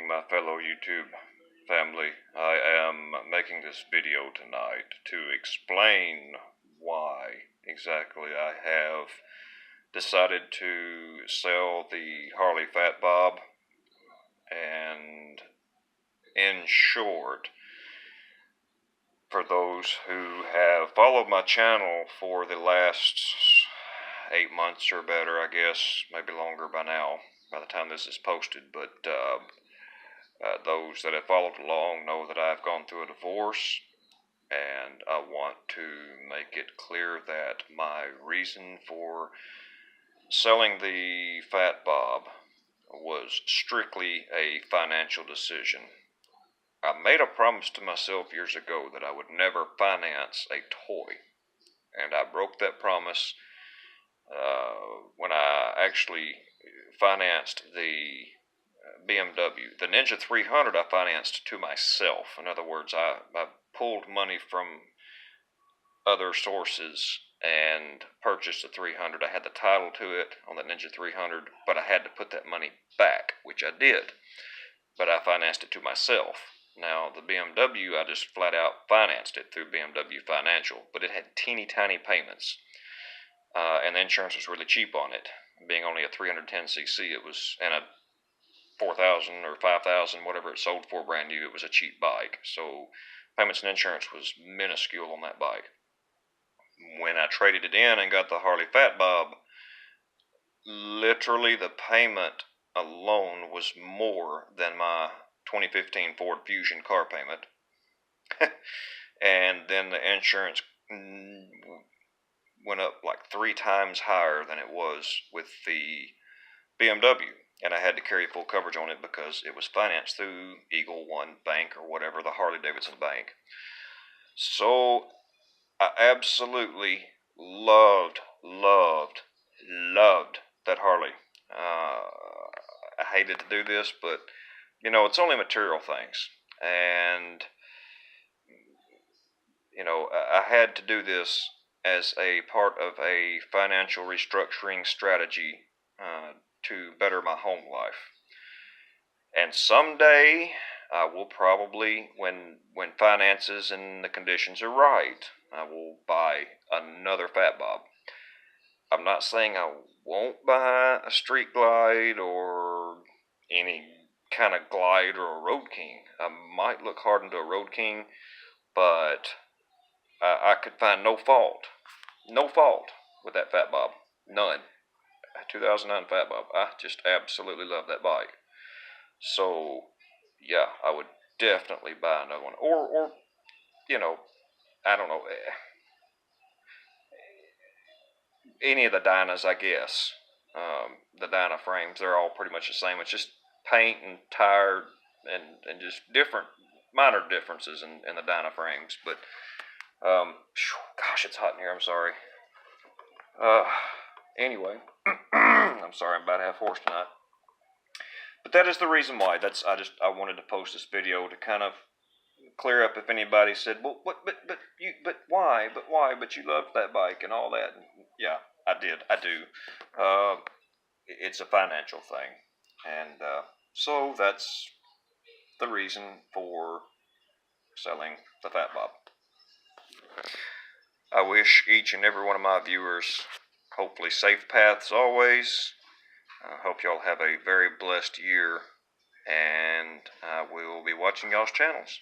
evening, my fellow YouTube family. I am making this video tonight to explain why exactly I have decided to sell the Harley Fat Bob. And in short, for those who have followed my channel for the last 8 months or better, I guess, maybe longer by now, by the time this is posted, but those that have followed along know that I've gone through a divorce, and I want to make it clear that my reason for selling the Fat Bob was strictly a financial decision. I made a promise to myself years ago that I would never finance a toy, and I broke that promise when I actually financed the BMW. The Ninja 300 I financed to myself. In other words, I pulled money from other sources and purchased the 300. I had the title to it on the Ninja 300, but I had to put that money back, which I did. But I financed it to myself. Now, the BMW, I just flat out financed it through BMW Financial, but it had teeny tiny payments. And the insurance was really cheap on it. Being only a 310cc, it was, and a 4,000 or 5,000, whatever it sold for brand new, it was a cheap bike. So payments and insurance was minuscule on that bike. When I traded it in and got the Harley Fat Bob, literally the payment alone was more than my 2015 Ford Fusion car payment. And then the insurance went up like 3 times higher than it was with the BMW. And I had to carry full coverage on it because it was financed through Eagle One Bank or whatever, the Harley-Davidson bank. So I absolutely loved that Harley. I hated to do this, but you know, it's only material things, and you know, I had to do this as a part of a financial restructuring strategy to better my home life. And someday I will probably, when finances and the conditions are right, I will buy another Fat Bob. I'm not saying I won't buy a Street Glide or any kind of Glide or a Road King. I might look hard into a Road King, but I could find no fault with that Fat Bob. None. 2009 Fat Bob. I just absolutely love that bike. So, yeah, I would definitely buy another one. Or you know, I don't know, any of the Dynas, I guess. The Dyna frames, they're all pretty much the same. It's just paint and tire and just different, minor differences in the Dyna frames. But, gosh, it's hot in here, I'm sorry. Anyway, I'm sorry, I'm about half hoarse tonight. But that is the reason why. I wanted to post this video to kind of clear up if anybody said, well, but why, but you loved that bike and all that. And yeah, I do. It's a financial thing, and so that's the reason for selling the Fat Bob. I wish each and every one of my viewers hopefully safe paths always. I hope y'all have a very blessed year, and I will be watching y'all's channels.